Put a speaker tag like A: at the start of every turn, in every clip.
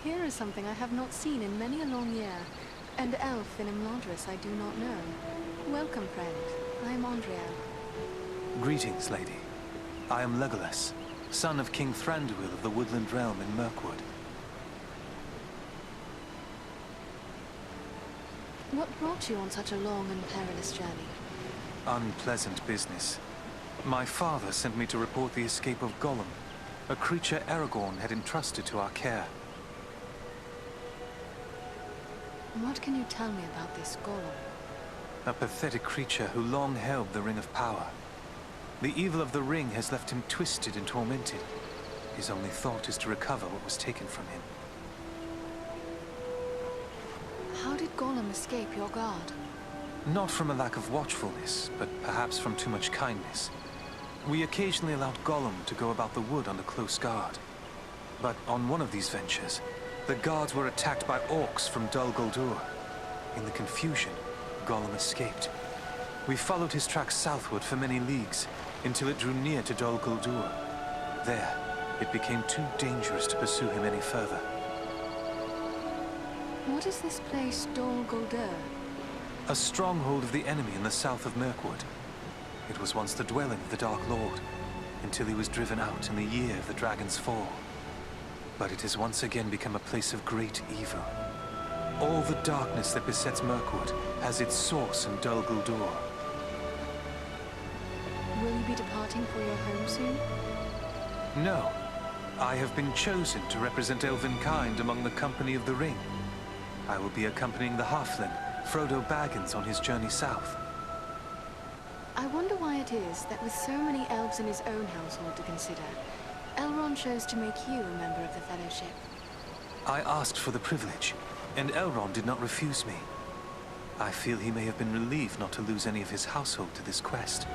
A: Here is something I have not seen in many a long year. And elf in Imladris I do not know. Welcome, friend. I am Andriel.
B: Greetings, lady. I am Legolas, son of King Thranduil of the Woodland Realm in Mirkwood.
A: What brought you on such a long and perilous journey?
B: Unpleasant business. My father sent me to report the escape of Gollum, a creature Aragorn had entrusted to our care.
A: What can you tell me about this Gollum?
B: A pathetic creature who long held the Ring of Power. The evil of the ring has left him twisted and tormented. His only thought is to recover what was taken from him.
A: How did Gollum escape your guard?
B: Not from a lack of watchfulness, but perhaps from too much kindness. We occasionally allowed Gollum to go about the wood under close guard. But on one of these ventures, the guards were attacked by orcs from Dol Guldur. In the confusion, Gollum escaped. We followed his tracks southward for many leagues, until it drew near to Dol Guldur. There, it became too dangerous to pursue him any further.
A: What is this place, Dol Guldur?
B: A stronghold of the enemy in the south of Mirkwood. It was once the dwelling of the Dark Lord, until he was driven out in the year of the Dragon's Fall. But it has once again become a place of great evil. All the darkness that besets Mirkwood has its source in Dol Guldur.
A: Will you be departing for your home soon?
B: No. I have been chosen to represent Elvenkind among the Company of the Ring. I will be accompanying the halfling, Frodo Baggins, on his journey south.
A: I wonder why it is that with so many elves in his own household to consider, Elrond chose to make you a member of the Fellowship.
B: I asked for the privilege, and Elrond did not refuse me. I feel he may have been relieved not to lose any of his household to this quest.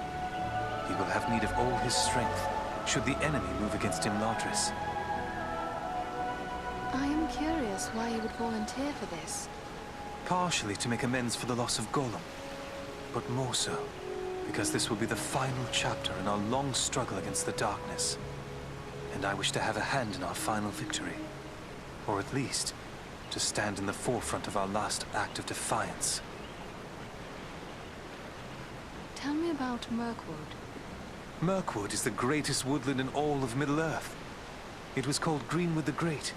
B: He will have need of all his strength, should the enemy move against Imladris.
A: I am curious why you would volunteer for this.
B: Partially to make amends for the loss of Gollum, but more so because this will be the final chapter in our long struggle against the darkness. And I wish to have a hand in our final victory. Or at least, to stand in the forefront of our last act of defiance.
A: Tell me about Mirkwood.
B: Mirkwood is the greatest woodland in all of Middle-earth. It was called Greenwood the Great,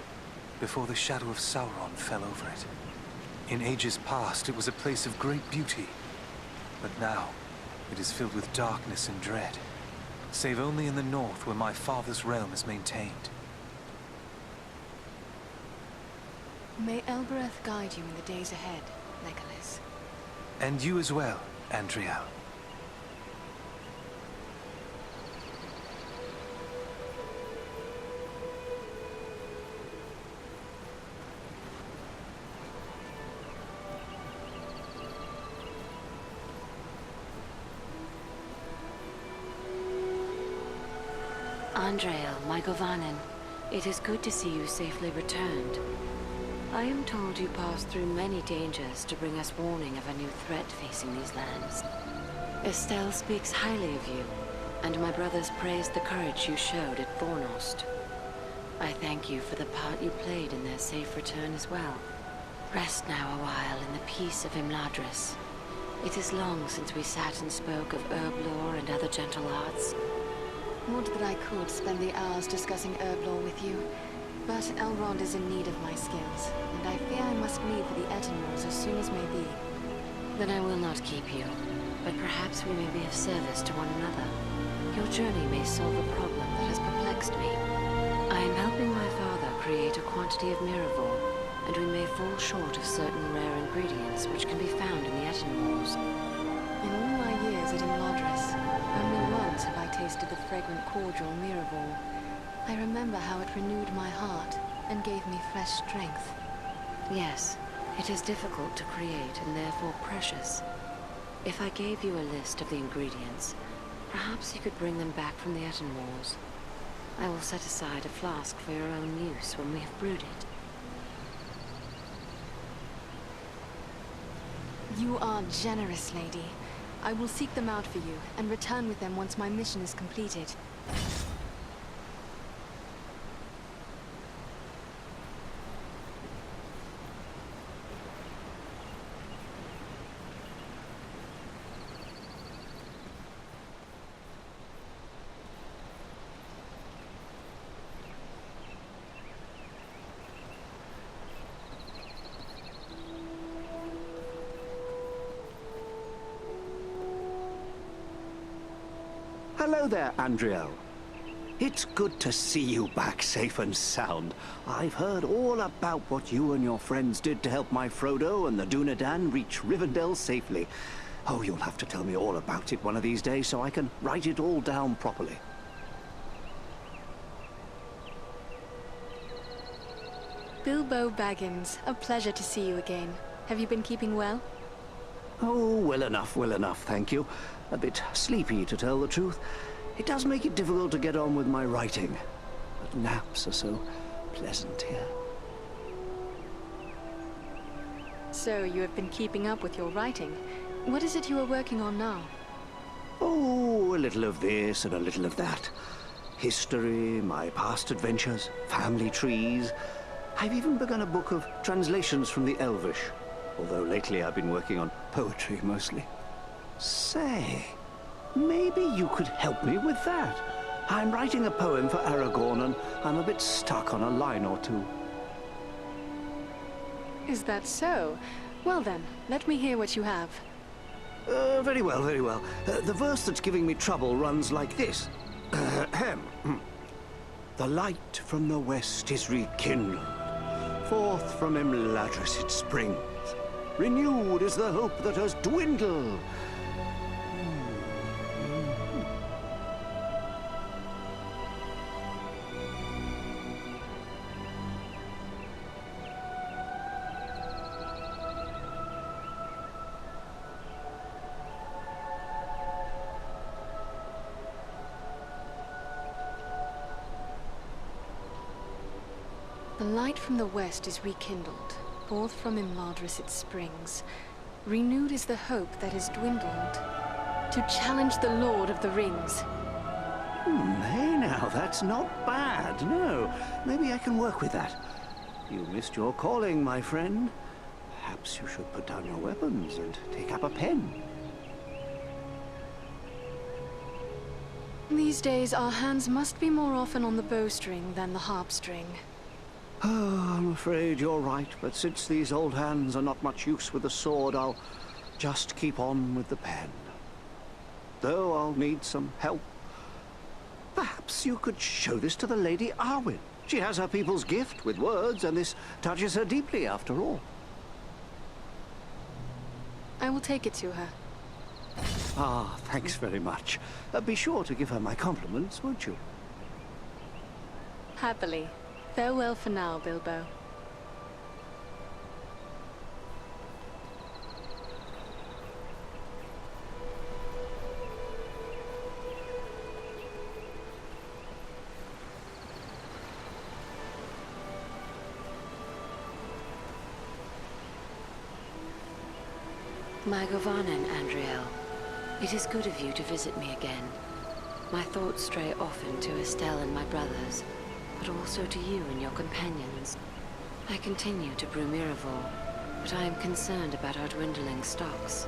B: before the shadow of Sauron fell over it. In ages past, it was a place of great beauty. But now, it is filled with darkness and dread, save only in the north where my father's realm is maintained.
A: May Elbereth guide you in the days ahead, Legolas.
B: And you as well, Andriel.
C: Andriel, my Govanen, it is good to see you safely returned. I am told you passed through many dangers to bring us warning of a new threat facing these lands. Estelle speaks highly of you, and my brothers praised the courage you showed at Vornost. I thank you for the part you played in their safe return as well. Rest now a while in the peace of Imladris. It is long since we sat and spoke of herb lore and other gentle arts.
A: Would that I could spend the hours discussing herb lore with you, but Elrond is in need of my skills, and I fear I must leave for the Etenwalls as soon as may be.
C: Then I will not keep you, but perhaps we may be of service to one another. Your journey may solve a problem that has perplexed me. I am helping my father create a quantity of Miraval, and we may fall short of certain rare ingredients which can be found in the Etenwalls.
A: In all my years at Imladris, only once have I tasted the fragrant cordial Miraval. I remember how it renewed my heart and gave me fresh strength.
C: Yes, it is difficult to create and therefore precious. If I gave you a list of the ingredients, perhaps you could bring them back from the Etenwalls. I will set aside a flask for your own use when we have brewed it.
A: You are generous, lady. I will seek them out for you and return with them once my mission is completed.
D: Hello there, Andriel. It's good to see you back safe and sound. I've heard all about what you and your friends did to help my Frodo and the Dunedain reach Rivendell safely. Oh, you'll have to tell me all about it one of these days so I can write it all down properly.
A: Bilbo Baggins, a pleasure to see you again. Have you been keeping well?
D: Oh, well enough, thank you. A bit sleepy, to tell the truth. It does make it difficult to get on with my writing. But naps are so pleasant here.
A: So you have been keeping up with your writing. What is it you are working on now?
D: Oh, a little of this and a little of that. History, my past adventures, family trees. I've even begun a book of translations from the Elvish. Although lately I've been working on poetry mostly. Say, maybe you could help me with that. I'm writing a poem for Aragorn and I'm a bit stuck on a line or two.
A: Is that so? Well then, let me hear what you have.
D: Very well, very well. The verse that's giving me trouble runs like this. The light from the west is rekindled. Forth from Imladris it springs. Renewed is the hope that has dwindled.
A: The light from the west is rekindled. Forth from Imladris it springs. Renewed is the hope that has dwindled. To challenge the Lord of the Rings.
D: Hey now, that's not bad, no. Maybe I can work with that. You missed your calling, my friend. Perhaps you should put down your weapons and take up a pen.
A: These days, our hands must be more often on the bowstring than the harp string.
D: Oh, I'm afraid you're right, but since these old hands are not much use with a sword, I'll just keep on with the pen. Though I'll need some help. Perhaps you could show this to the Lady Arwen. She has her people's gift with words, and this touches her deeply after all.
A: I will take it to her.
D: Ah, thanks very much. Be sure to give her my compliments, won't you?
A: Happily. Farewell for now, Bilbo.
C: My Govanen, Andriel. It is good of you to visit me again. My thoughts stray often to Estelle and my brothers, but also to you and your companions. I continue to brew Miraval, but I am concerned about our dwindling stocks.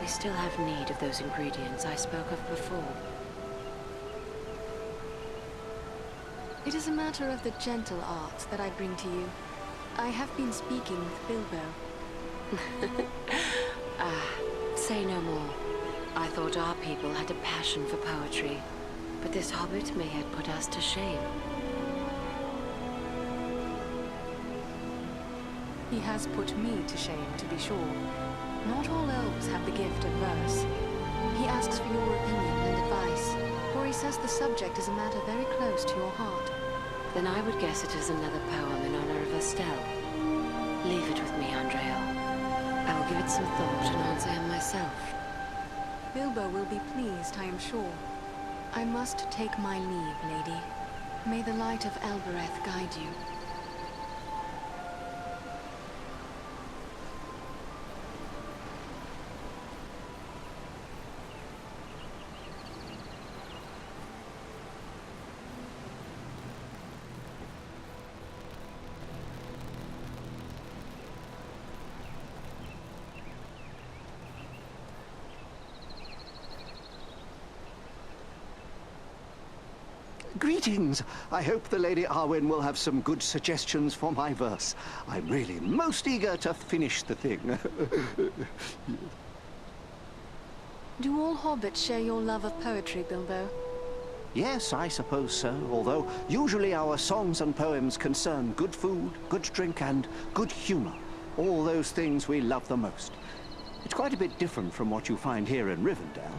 C: We still have need of those ingredients I spoke of before.
A: It is a matter of the gentle art that I bring to you. I have been speaking with Bilbo.
C: Say no more. I thought our people had a passion for poetry, but this hobbit may have put us to shame.
A: He has put me to shame, to be sure. Not all elves have the gift of verse. He asks for your opinion and advice, for he says the subject is a matter very close to your heart.
C: Then I would guess it is another poem in honor of Estelle. Leave it with me, Andriel. I will give it some thought and answer him myself.
A: Bilbo will be pleased, I am sure. I must take my leave, lady. May the light of Elbereth guide you.
D: Greetings! I hope the Lady Arwen will have some good suggestions for my verse. I'm really most eager to finish the thing.
A: Do all hobbits share your love of poetry, Bilbo?
D: Yes, I suppose so, although usually our songs and poems concern good food, good drink, and good humor. All those things we love the most. It's quite a bit different from what you find here in Rivendell.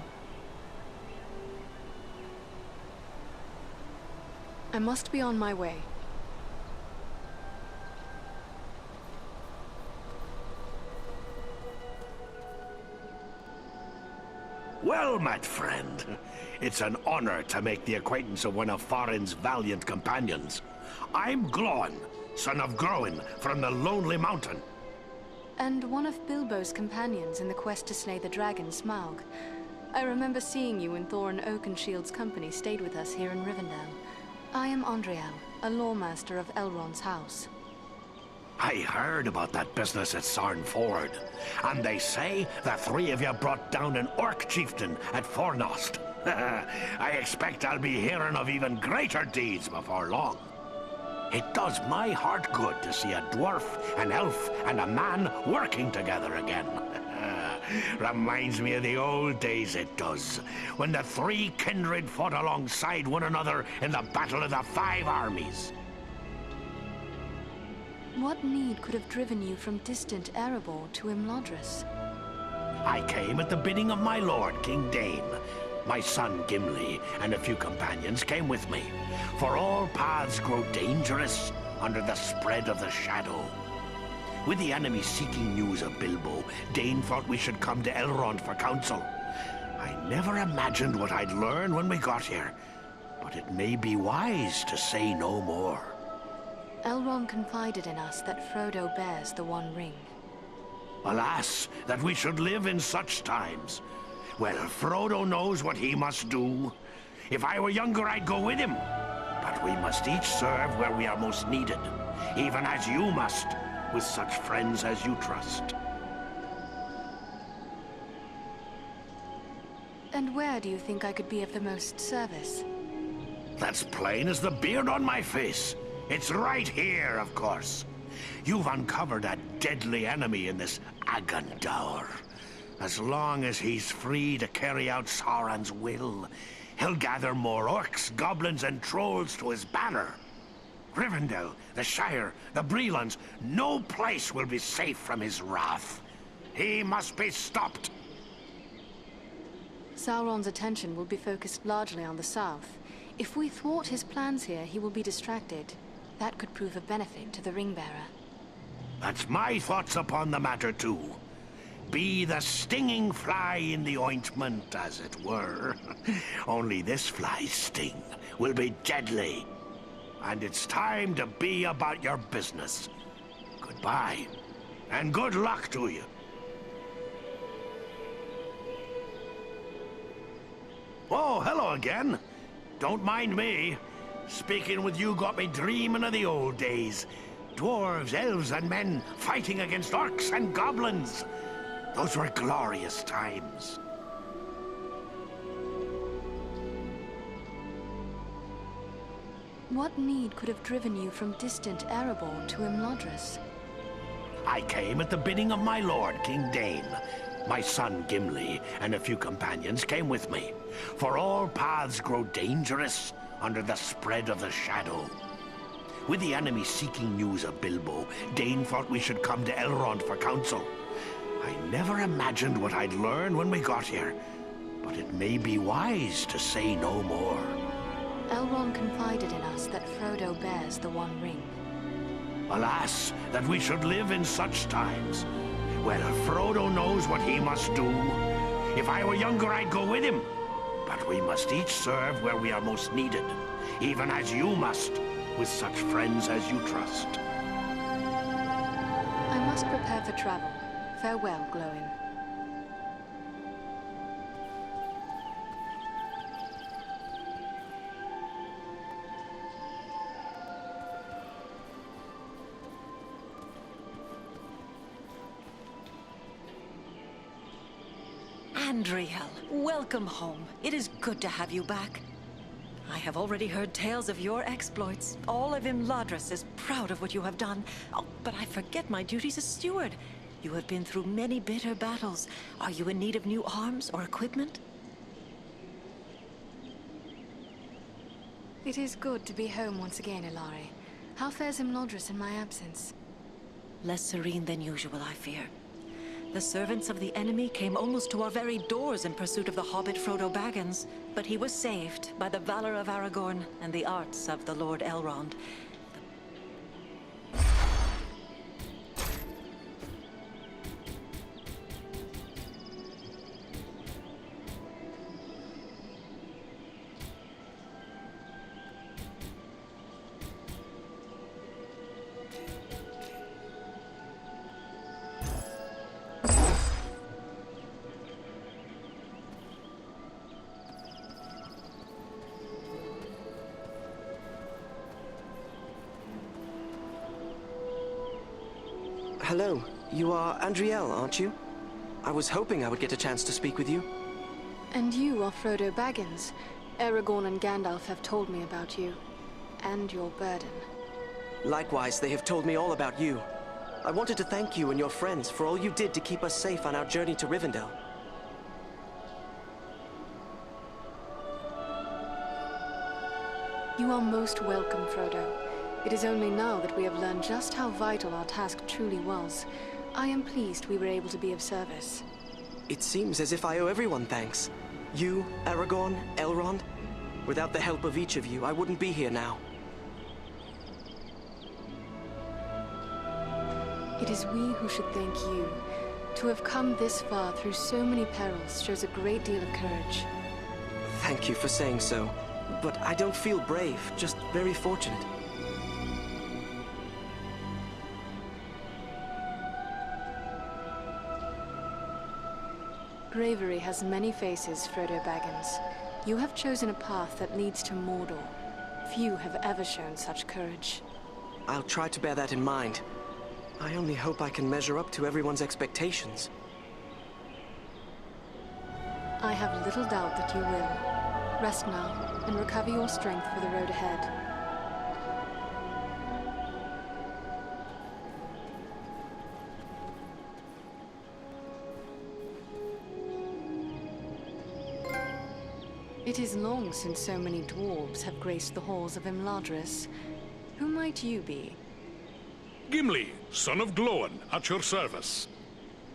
A: I must be on my way.
E: Well, my friend, it's an honor to make the acquaintance of one of Farin's valiant companions. I'm Glóin, son of Groin, from the Lonely Mountain.
A: And one of Bilbo's companions in the quest to slay the dragon Smaug. I remember seeing you when Thorin Oakenshield's company stayed with us here in Rivendell. I am Andriel, a lawmaster of Elrond's house.
E: I heard about that business at Sarn Ford, and they say the three of you brought down an orc chieftain at Fornost. I expect I'll be hearing of even greater deeds before long. It does my heart good to see a dwarf, an elf, and a man working together again. Reminds me of the old days, it does, when the three kindred fought alongside one another in the Battle of the Five Armies.
A: What need could have driven you from distant Erebor to Imladris?
E: I came at the bidding of my lord, King Dain. My son Gimli and a few companions came with me, for all paths grow dangerous under the spread of the shadow. With the enemy seeking news of Bilbo, Dain thought we should come to Elrond for counsel. I never imagined what I'd learn when we got here, but it may be wise to say no more.
A: Elrond confided in us that Frodo bears the One Ring.
E: Alas, that we should live in such times. Well, Frodo knows what he must do. If I were younger, I'd go with him. But we must each serve where we are most needed, even as you must, with such friends as you trust.
A: And where do you think I could be of the most service?
E: That's plain as the beard on my face. It's right here, of course. You've uncovered a deadly enemy in this Agandaur. As long as he's free to carry out Sauron's will, he'll gather more orcs, goblins, and trolls to his banner. Rivendell, the Shire, the Brelons, no place will be safe from his wrath. He must be stopped.
A: Sauron's attention will be focused largely on the south. If we thwart his plans here, he will be distracted. That could prove a benefit to the Ringbearer.
E: That's my thoughts upon the matter, too. Be the stinging fly in the ointment, as it were. Only this fly's sting will be deadly. And it's time to be about your business. Goodbye, and good luck to you. Oh, hello again. Don't mind me. Speaking with you got me dreaming of the old days. Dwarves, elves, and men fighting against orcs and goblins. Those were glorious times.
A: What need could have driven you from distant Erebor to Imladris?
E: I came at the bidding of my lord, King Dain. My son Gimli and a few companions came with me, for all paths grow dangerous under the spread of the shadow. With the enemy seeking news of Bilbo, Dain thought we should come to Elrond for counsel. I never imagined what I'd learn when we got here, but it may be wise to say no more.
A: Elrond confided in us that Frodo bears the One Ring.
E: Alas, that we should live in such times. Well, Frodo knows what he must do. If I were younger, I'd go with him. But we must each serve where we are most needed, even as you must, with such friends as you trust.
A: I must prepare for travel. Farewell, Glóin.
F: Andriel, welcome home. It is good to have you back. I have already heard tales of your exploits. All of Imladris is proud of what you have done. Oh, but I forget my duties as steward. You have been through many bitter battles. Are you in need of new arms or equipment?
A: It is good to be home once again, Ilari. How fares Imladris in my absence?
F: Less serene than usual, I fear. The servants of the enemy came almost to our very doors in pursuit of the hobbit Frodo Baggins, but he was saved by the valor of Aragorn and the arts of the Lord Elrond.
G: Hello, you are Andriel, aren't you? I was hoping I would get a chance to speak with you.
A: And you are Frodo Baggins. Aragorn and Gandalf have told me about you. And your burden.
G: Likewise, they have told me all about you. I wanted to thank you and your friends for all you did to keep us safe on our journey to Rivendell.
A: You are most welcome, Frodo. It is only now that we have learned just how vital our task truly was. I am pleased we were able to be of service.
G: It seems as if I owe everyone thanks. You, Aragorn, Elrond. Without the help of each of you, I wouldn't be here now.
A: It is we who should thank you. To have come this far through so many perils shows a great deal of courage.
G: Thank you for saying so. But I don't feel brave, just very fortunate.
A: Bravery has many faces, Frodo Baggins. You have chosen a path that leads to Mordor. Few have ever shown such courage.
G: I'll try to bear that in mind. I only hope I can measure up to everyone's expectations.
A: I have little doubt that you will. Rest now, and recover your strength for the road ahead. It is long since so many dwarves have graced the halls of Imladris. Who might you be?
H: Gimli, son of Glóin, at your service.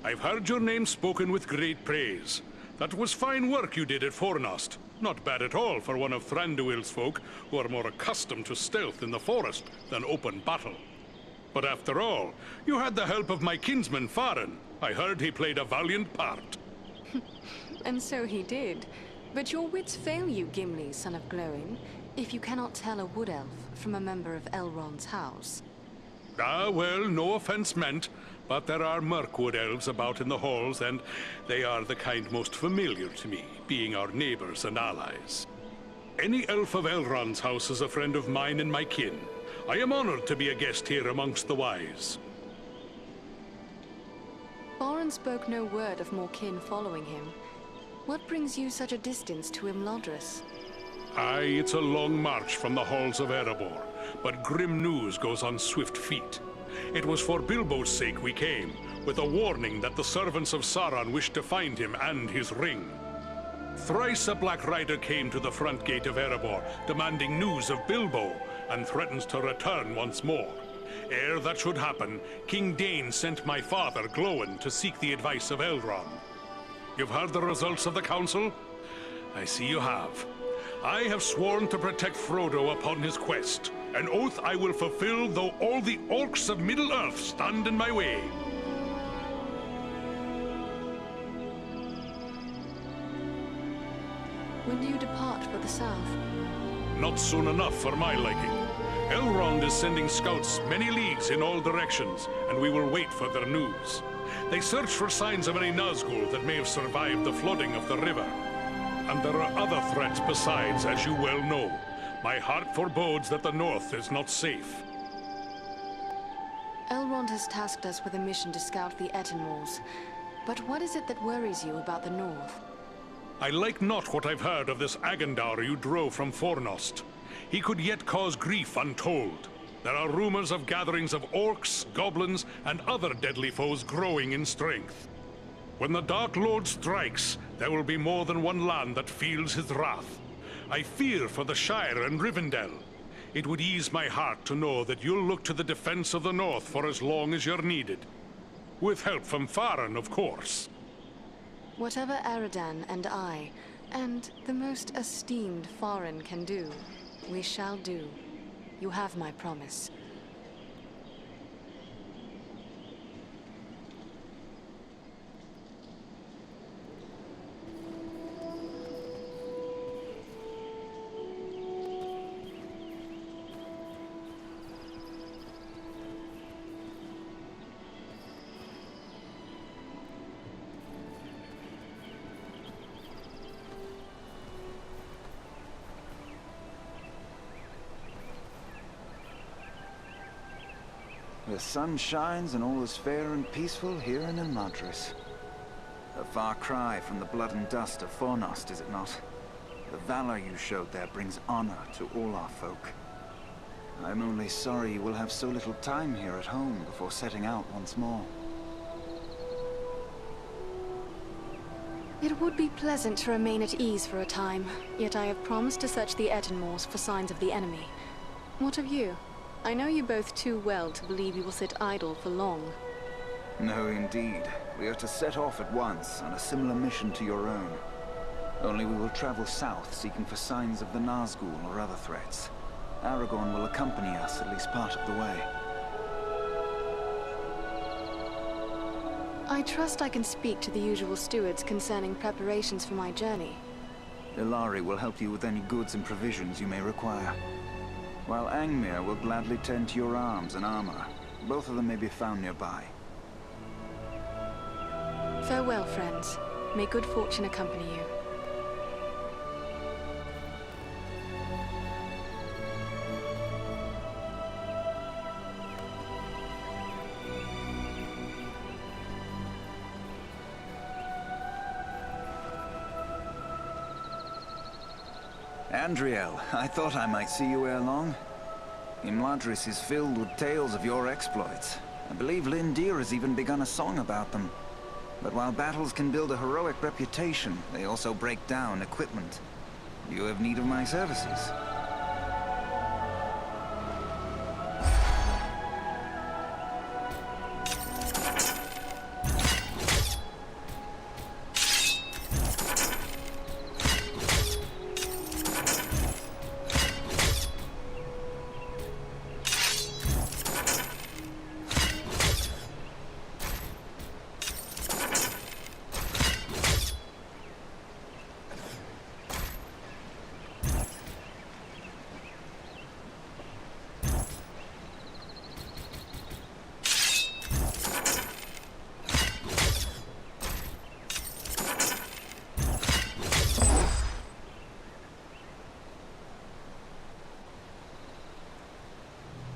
H: I've heard your name spoken with great praise. That was fine work you did at Fornost. Not bad at all for one of Thranduil's folk, who are more accustomed to stealth in the forest than open battle. But after all, you had the help of my kinsman Farin. I heard he played a valiant part.
A: And so he did. But your wits fail you, Gimli, son of Glóin, if you cannot tell a wood elf from a member of Elrond's house.
H: Ah, well, no offense meant, but there are Mirkwood elves about in the halls, and they are the kind most familiar to me, being our neighbors and allies. Any elf of Elrond's house is a friend of mine and my kin. I am honored to be a guest here amongst the wise.
A: Farin spoke no word of more kin following him. What brings you such a distance to Imladris?
H: Aye, it's a long march from the halls of Erebor, but grim news goes on swift feet. It was for Bilbo's sake we came, with a warning that the servants of Sauron wished to find him and his ring. Thrice a Black Rider came to the front gate of Erebor, demanding news of Bilbo, and threatens to return once more. Ere that should happen, King Dain sent my father, Glóin, to seek the advice of Elrond. You've heard the results of the council? I see you have. I have sworn to protect Frodo upon his quest, an oath I will fulfill though all the orcs of Middle-earth stand in my way.
A: When do you depart for the south?
H: Not soon enough for my liking. Elrond is sending scouts many leagues in all directions, and we will wait for their news. They search for signs of any Nazgul that may have survived the flooding of the river. And there are other threats besides, as you well know. My heart forebodes that the north is not safe.
A: Elrond has tasked us with a mission to scout the Etenmoors. But what is it that worries you about the north?
H: I like not what I've heard of this Agendaur you drove from Fornost. He could yet cause grief untold. There are rumors of gatherings of orcs, goblins, and other deadly foes growing in strength. When the Dark Lord strikes, there will be more than one land that feels his wrath. I fear for the Shire and Rivendell. It would ease my heart to know that you'll look to the defense of the North for as long as you're needed. With help from Farron, of course.
A: Whatever Eridan and I, and the most esteemed Farron can do, we shall do. You have my promise.
I: The sun shines and all is fair and peaceful here in Ilmadris. A far cry from the blood and dust of Fornost, is it not? The valor you showed there brings honor to all our folk. I'm only sorry you will have so little time here at home before setting out once more.
A: It would be pleasant to remain at ease for a time, yet I have promised to search the Etenmoors for signs of the enemy. What of you? I know you both too well to believe you will sit idle for long.
I: No, indeed. We are to set off at once on a similar mission to your own. Only we will travel south, seeking for signs of the Nazgul or other threats. Aragorn will accompany us at least part of the way.
A: I trust I can speak to the usual stewards concerning preparations for my journey.
I: Ilari will help you with any goods and provisions you may require, while Angmir will gladly tend to your arms and armor. Both of them may be found nearby.
A: Farewell, friends. May good fortune accompany you.
I: Andriel, I thought I might see you ere long. Imladris is filled with tales of your exploits. I believe Lindir has even begun a song about them. But while battles can build a heroic reputation, they also break down equipment. You have need of my services.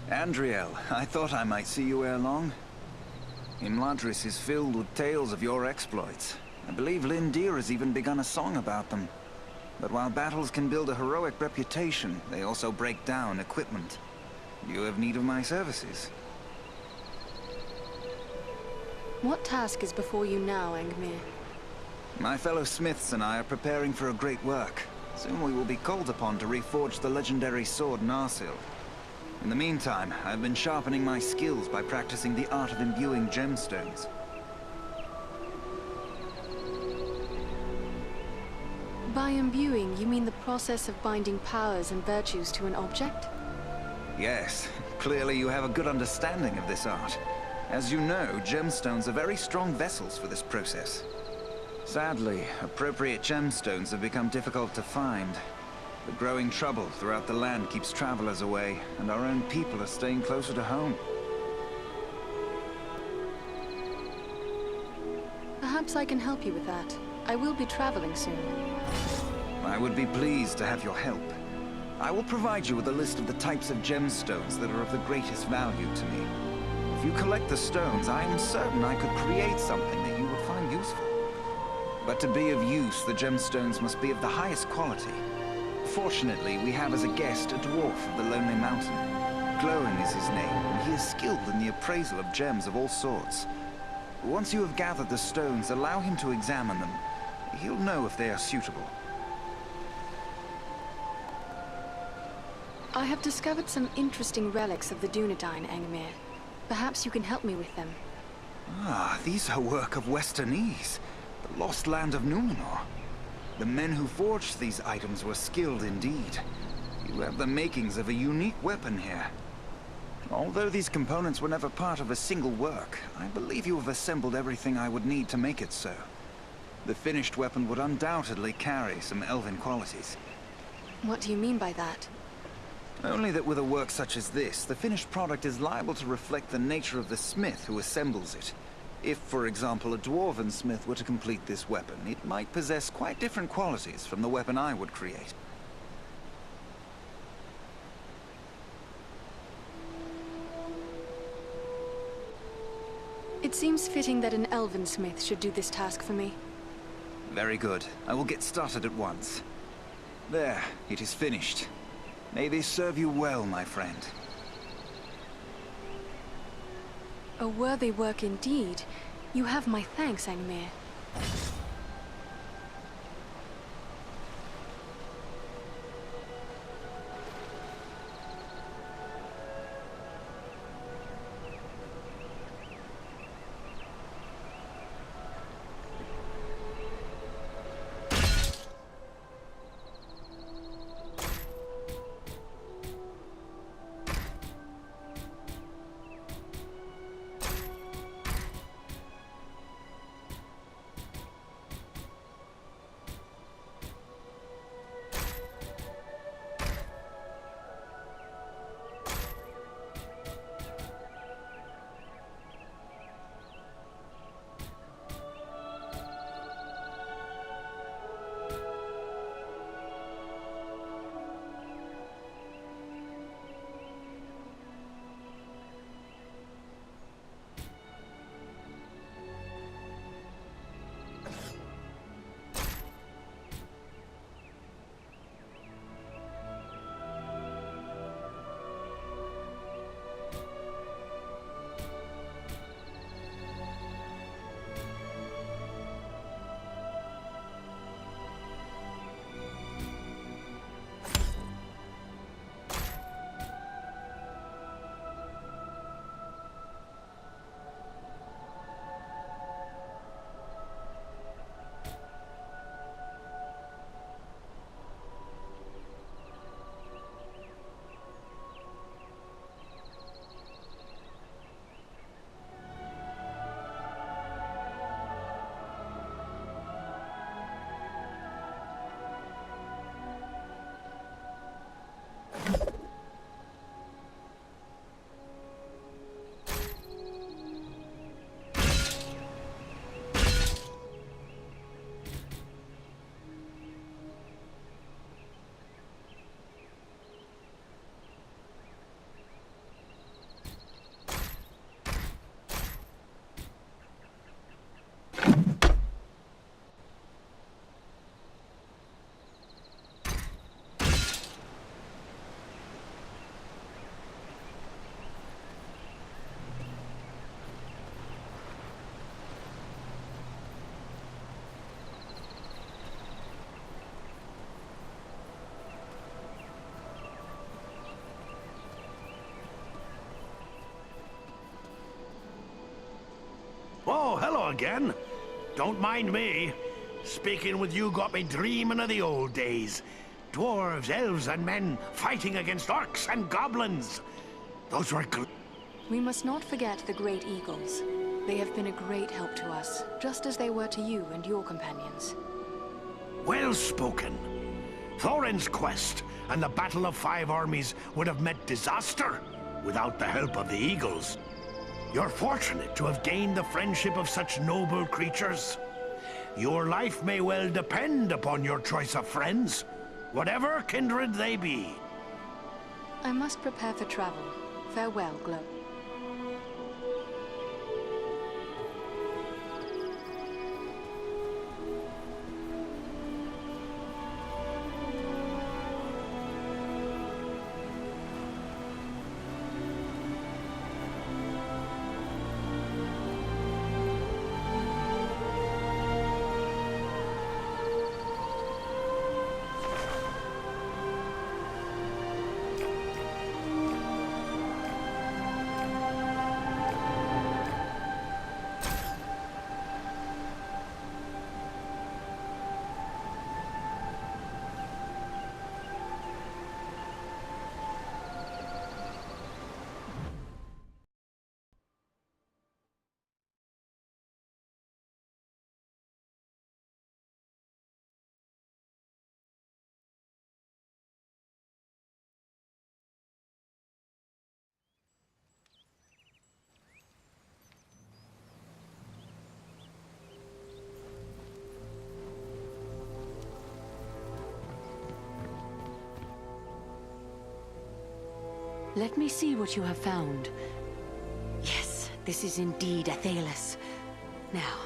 I: Andriel, I thought I might see you ere long. Imladris is filled with tales of your exploits. I believe Lindir has even begun a song about them. But while battles can build a heroic reputation, they also break down equipment. You have need of my services.
A: What task is before you now, Angmir?
I: My fellow smiths and I are preparing for a great work. Soon we will be called upon to reforge the legendary sword Narsil. In the meantime, I've been sharpening my skills by practicing the art of imbuing gemstones.
A: By imbuing, you mean the process of binding powers and virtues to an object?
I: Yes, clearly you have a good understanding of this art. As you know, gemstones are very strong vessels for this process. Sadly, appropriate gemstones have become difficult to find. The growing trouble throughout the land keeps travelers away, and our own people are staying closer to home.
A: Perhaps I can help you with that. I will be traveling soon.
I: I would be pleased to have your help. I will provide you with a list of the types of gemstones that are of the greatest value to me. If you collect the stones, I am certain I could create something that you would find useful. But to be of use, the gemstones must be of the highest quality. Fortunately, we have as a guest a dwarf of the Lonely Mountain. Glowing is his name, and he is skilled in the appraisal of gems of all sorts. Once you have gathered the stones, allow him to examine them. He'll know if they are suitable.
A: I have discovered some interesting relics of the Dunedain, Angmir. Perhaps you can help me with them.
I: Ah, these are work of Westernese, the lost land of Numenor. The men who forged these items were skilled indeed. You have the makings of a unique weapon here. Although these components were never part of a single work, I believe you have assembled everything I would need to make it so. The finished weapon would undoubtedly carry some elven qualities.
A: What do you mean by that?
I: Only that with a work such as this, the finished product is liable to reflect the nature of the smith who assembles it. If, for example, a dwarven smith were to complete this weapon, it might possess quite different qualities from the weapon I would create.
A: It seems fitting that an elven smith should do this task for me.
I: Very good. I will get started at once. There, it is finished. May this serve you well, my friend.
A: A worthy work indeed. You have my thanks, Angmir.
E: Oh, hello again. Don't mind me. Speaking with you got me dreaming of the old days. Dwarves, elves, and men fighting against orcs and goblins. Those were
A: We must not forget the great eagles. They have been a great help to us, just as they were to you and your companions.
E: well spoken. Thorin's quest and the Battle of Five Armies would have met disaster without the help of the eagles. You're fortunate to have gained the friendship of such noble creatures. Your life may well depend upon your choice of friends, whatever kindred they be.
A: I must prepare for travel. Farewell, Glow.
C: Let me see what you have found. Yes, this is indeed Athelas. Now,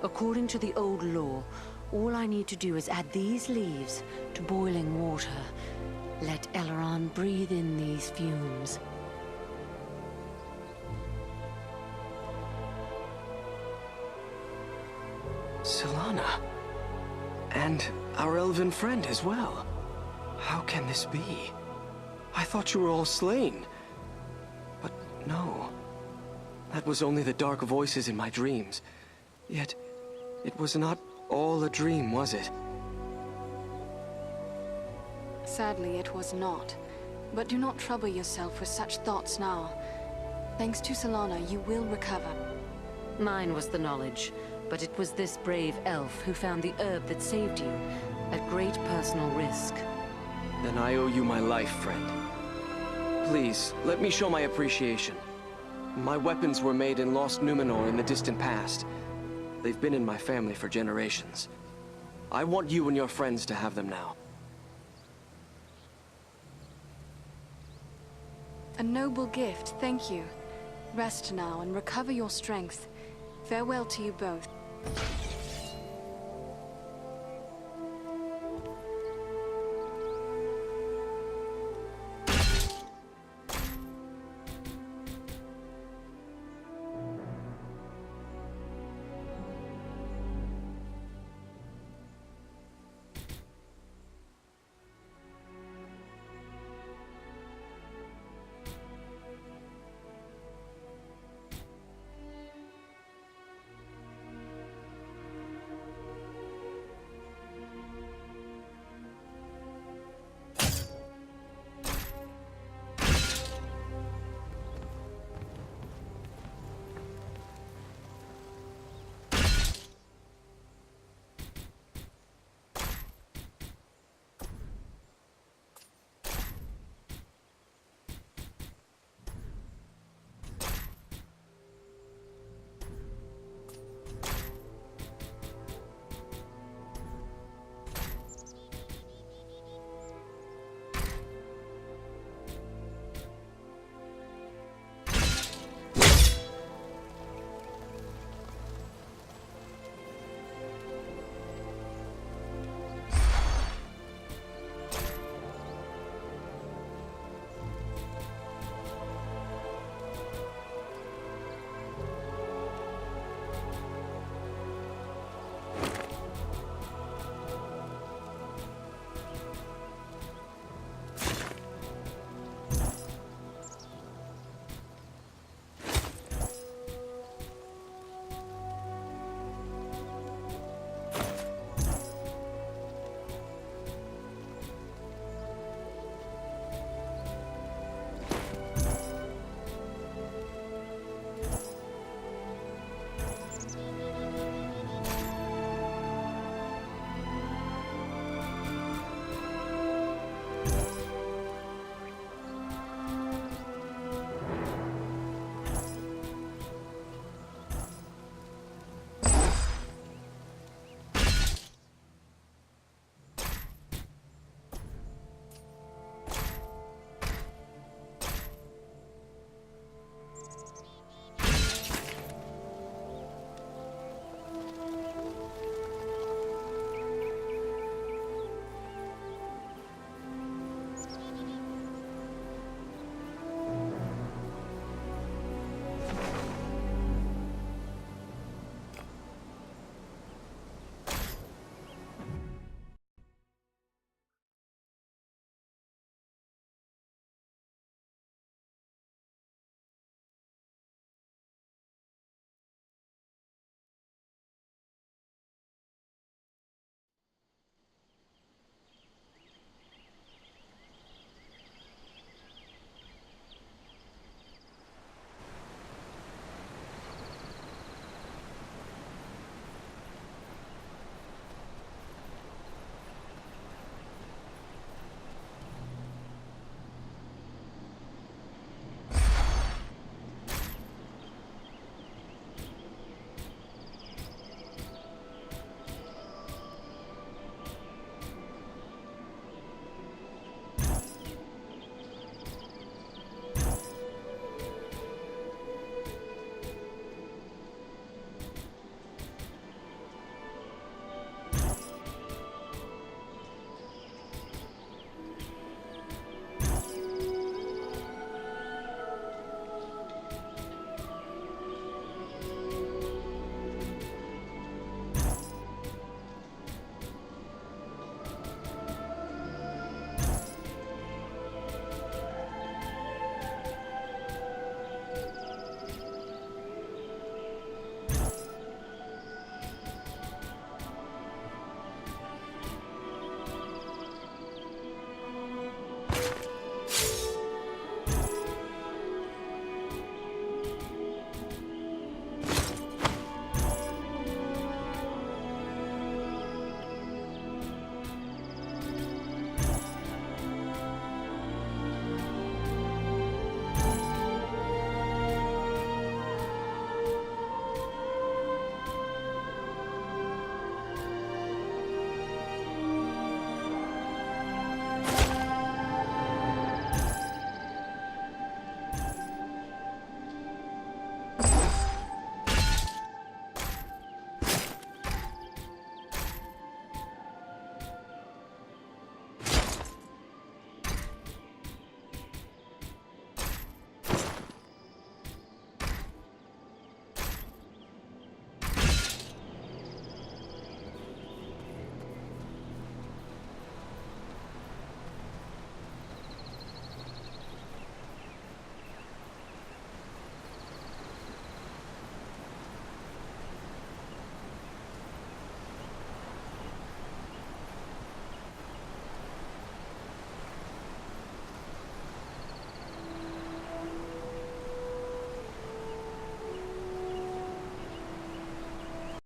C: according to the old law, all I need to do is add these leaves to boiling water. Let Elrond breathe in these fumes.
G: Solana. And our elven friend as well. How can this be? I thought you were all slain. But no. That was only the dark voices in my dreams. Yet, it was not all a dream, was it?
A: Sadly, it was not. But do not trouble yourself with such thoughts now. Thanks to Solana, you will recover.
C: Mine was the knowledge, but it was this brave elf who found the herb that saved you, at great personal risk.
G: Then I owe you my life, friend. Please, let me show my appreciation. My weapons were made in Lost Numenor in the distant past. They've been in my family for generations. I want you and your friends to have them now.
A: A noble gift, thank you. Rest now and recover your strength. Farewell to you both.